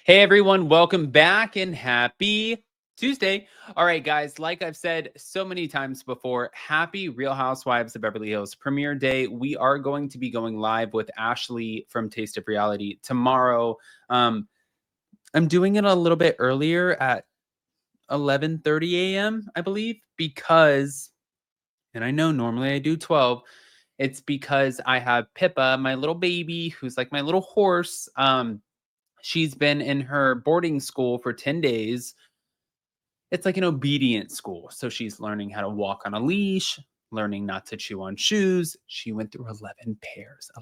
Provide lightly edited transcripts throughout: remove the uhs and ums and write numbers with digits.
Hey everyone, welcome back and happy Tuesday. All right, guys, like I've said so many times before, happy Real Housewives of Beverly Hills premiere day. We are going to be going live with Ashley from Taste of Reality tomorrow. Um, I'm doing it a little bit earlier at 11:30 a.m., I believe, because, and I know normally I do 12. It's because I have Pippa, my little baby, who's like my little horse. She's been in her boarding school for 10 days. It's like an obedience school. So she's learning how to walk on a leash, learning not to chew on shoes. She went through 11 pairs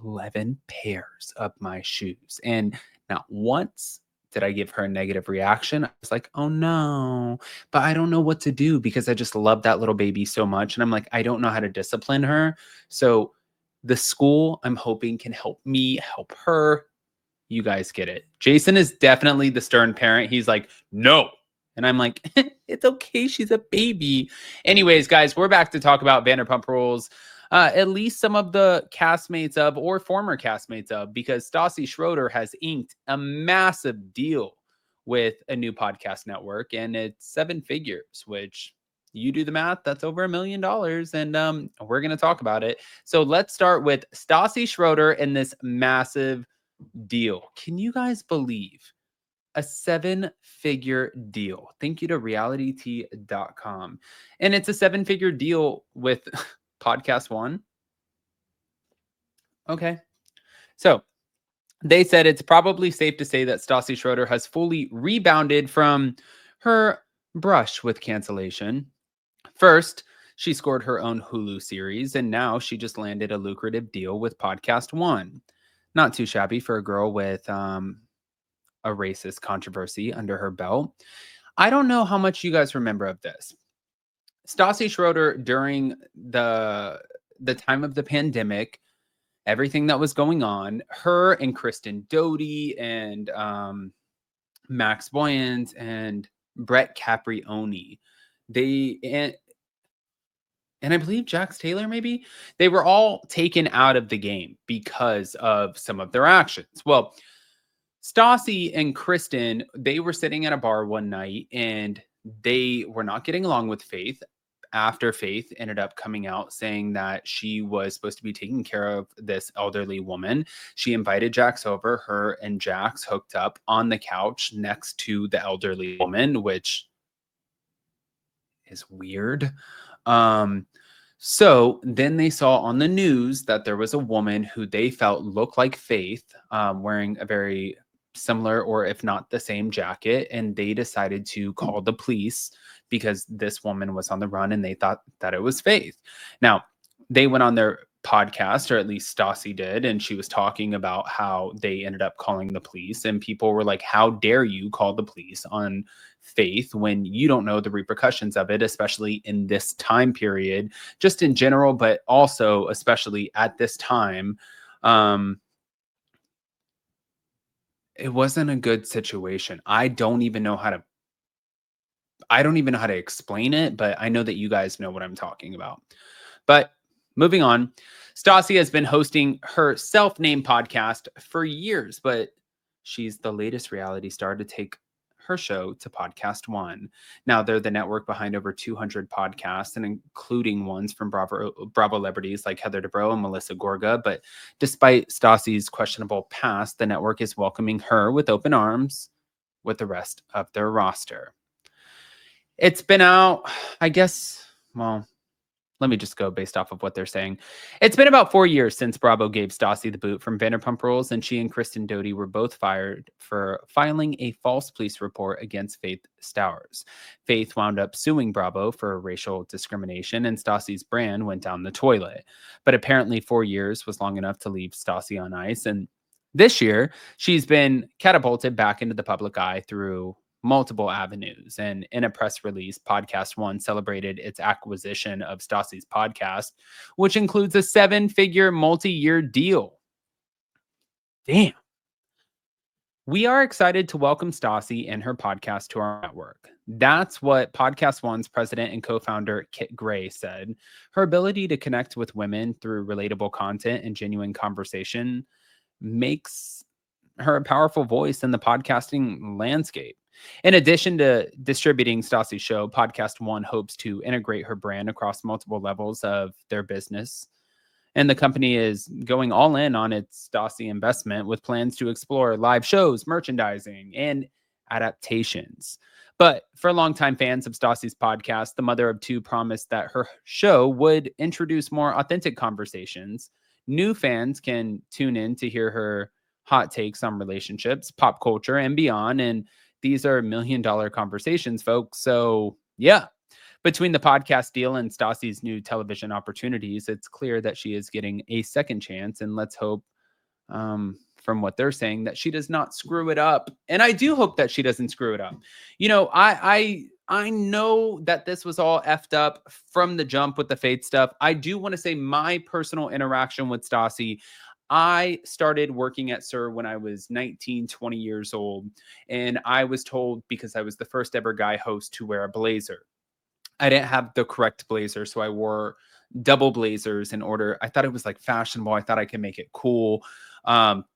of my shoes. And not once did I give her a negative reaction. I was like, oh no, but I don't know what to do because I just love that little baby so much. And I'm like, I don't know how to discipline her. So the school, I'm hoping, can help me help her. You guys get it. Jason is definitely the stern parent. He's like, no. And I'm like, it's okay. She's a baby. Anyways, guys, we're back to talk about Vanderpump Rules. At least some of the castmates of, or former castmates of, because Stassi Schroeder has inked a massive deal with a new podcast network, and it's 7 figures, which you do the math, that's over $1 million. And we're going to talk about it. So let's start with Stassi Schroeder and this massive deal. Can you guys believe a 7-figure deal? Thank you to realityt.com. And it's a 7-figure deal with Podcast One. Okay. So they said it's probably safe to say that Stassi Schroeder has fully rebounded from her brush with cancellation. First, she scored her own Hulu series, and now she just landed a lucrative deal with Podcast One. Not too shabby for a girl with a racist controversy under her belt. I don't know how much you guys remember of this. Stassi Schroeder, during the time of the pandemic, everything that was going on, her and Kristen Doty and Max Boyant and Brett Caprioni, they and I believe Jax Taylor, maybe, they were all taken out of the game because of some of their actions. Well, Stassi and Kristen, they were sitting at a bar one night and they were not getting along with Faith. After Faith ended up coming out saying that she was supposed to be taking care of this elderly woman, she invited Jax over. Her and Jax hooked up on the couch next to the elderly woman, which is weird. So then they saw on the news that there was a woman who they felt looked like Faith, wearing a very similar, or if not the same jacket, and they decided to call the police because this woman was on the run and they thought that it was Faith. Now, they went on their podcast, or at least Stassi did, and she was talking about how they ended up calling the police, and people were like, how dare you call the police on Faith when you don't know the repercussions of it, especially in this time period, just in general, but also especially at this time. It wasn't a good situation. I don't even know how to explain it, but I know that you guys know what I'm talking about. But moving on, Stassi has been hosting her self-named podcast for years, but she's the latest reality star to take her show to Podcast One. Now, they're the network behind over 200 podcasts, and including ones from Bravo celebrities like Heather Dubrow and Melissa Gorga. But despite Stassi's questionable past, the network is welcoming her with open arms with the rest of their roster. It's been out, I guess, well, let me just go based off of what they're saying. It's been about 4 years since Bravo gave Stassi the boot from Vanderpump Rules, and she and Kristen Doty were both fired for filing a false police report against Faith Stowers. Faith wound up suing Bravo for racial discrimination, and Stassi's brand went down the toilet. But apparently 4 years was long enough to leave Stassi on ice, and this year, she's been catapulted back into the public eye through multiple avenues. And in a press release, Podcast One celebrated its acquisition of Stassi's podcast, which includes a 7-figure multi-year deal. Damn. We are excited to welcome Stassi and her podcast to our network. That's what Podcast One's president and co-founder Kit Gray said. Her ability to connect with women through relatable content and genuine conversation makes her a powerful voice in the podcasting landscape. In addition to distributing Stassi's show, Podcast One hopes to integrate her brand across multiple levels of their business. And the company is going all in on its Stassi investment with plans to explore live shows, merchandising, and adaptations. But for longtime fans of Stassi's podcast, the mother of two promised that her show would introduce more authentic conversations. New fans can tune in to hear her hot takes on relationships, pop culture, and beyond. And these are $1 million conversations, folks. So, yeah, between the podcast deal and Stassi's new television opportunities, it's clear that she is getting a second chance. And let's hope, from what they're saying, that she does not screw it up. And I do hope that she doesn't screw it up. You know, I know that this was all effed up from the jump with the Faith stuff. I do want to say my personal interaction with Stassi. I started working at SUR when I was 19, 20 years old. And I was told, because I was the first ever guy host to wear a blazer. I didn't have the correct blazer, so I wore double blazers in order. I thought it was like fashionable. I thought I could make it cool.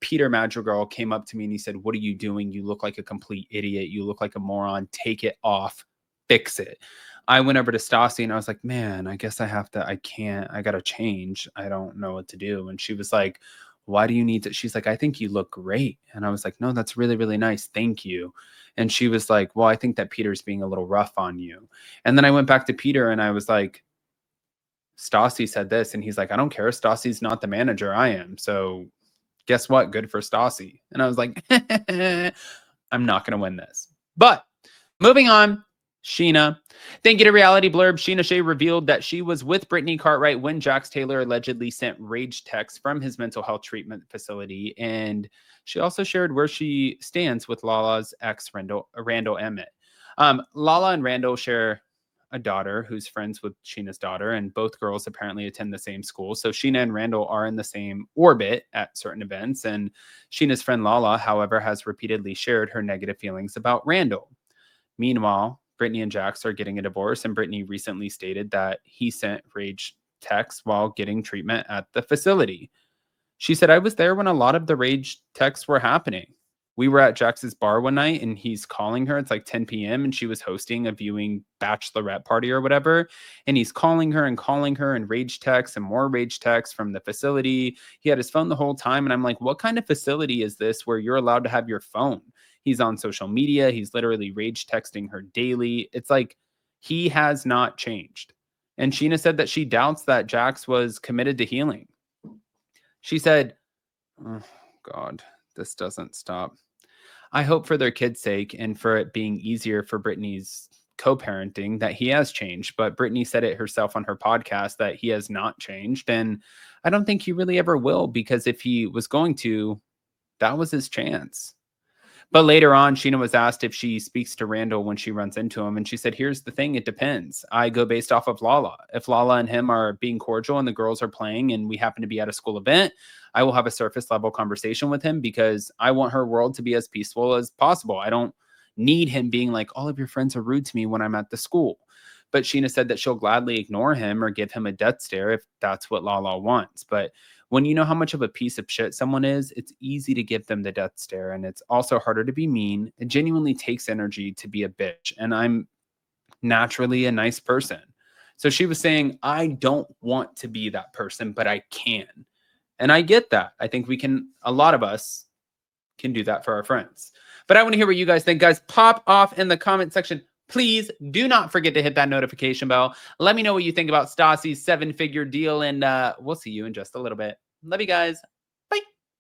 Peter Madrigal came up to me and he said, "What are you doing? You look like a complete idiot. You look like a moron. Take it off. Fix it." I went over to Stassi and I was like, "Man, I guess I have to. I can't. I got to change. I don't know what to do." And she was like, "Why do you need to?" She's like, "I think you look great." And I was like, "No, that's really, really nice. Thank you." And she was like, "Well, I think that Peter's being a little rough on you." And then I went back to Peter and I was like, "Stassi said this." And he's like, "I don't care. Stassi's not the manager. I am. So guess what? Good for Stassi." And I was like, I'm not going to win this. But moving on, Sheena. Thank you to Reality Blurb, Sheena Shay revealed that she was with Brittany Cartwright when Jax Taylor allegedly sent rage texts from his mental health treatment facility. And she also shared where she stands with Lala's ex, Randall Emmett. Lala and Randall share a daughter who's friends with Sheena's daughter, and both girls apparently attend the same school. So Sheena and Randall are in the same orbit at certain events. And Sheena's friend Lala, however, has repeatedly shared her negative feelings about Randall. Meanwhile, Brittany and Jax are getting a divorce, and Brittany recently stated that he sent rage texts while getting treatment at the facility. She said, "I was there when a lot of the rage texts were happening. We were at Jax's bar one night and he's calling her. It's like 10 p.m. and she was hosting a viewing bachelorette party or whatever. And he's calling her and rage texts and more rage texts from the facility. He had his phone the whole time. And I'm like, what kind of facility is this where you're allowed to have your phone? He's on social media. He's literally rage texting her daily. It's like he has not changed." And Sheena said that she doubts that Jax was committed to healing. She said, "Oh, God, this doesn't stop. I hope for their kids' sake and for it being easier for Brittany's co-parenting that he has changed." But Brittany said it herself on her podcast that he has not changed. And I don't think he really ever will, because if he was going to, that was his chance. But later on, Sheena was asked if she speaks to Randall when she runs into him. And she said, "Here's the thing. It depends. I go based off of Lala. If Lala and him are being cordial and the girls are playing and we happen to be at a school event, I will have a surface level conversation with him because I want her world to be as peaceful as possible. I don't need him being like, all of your friends are rude to me when I'm at the school." But Sheena said that she'll gladly ignore him or give him a death stare if that's what Lala wants. But when you know how much of a piece of shit someone is, it's easy to give them the death stare. And it's also harder to be mean. It genuinely takes energy to be a bitch. And I'm naturally a nice person. So she was saying, I don't want to be that person, but I can. And I get that. I think a lot of us can do that for our friends. But I want to hear what you guys think. Guys, pop off in the comment section. Please do not forget to hit that notification bell. Let me know what you think about Stassi's 7-figure deal, and we'll see you in just a little bit. Love you guys.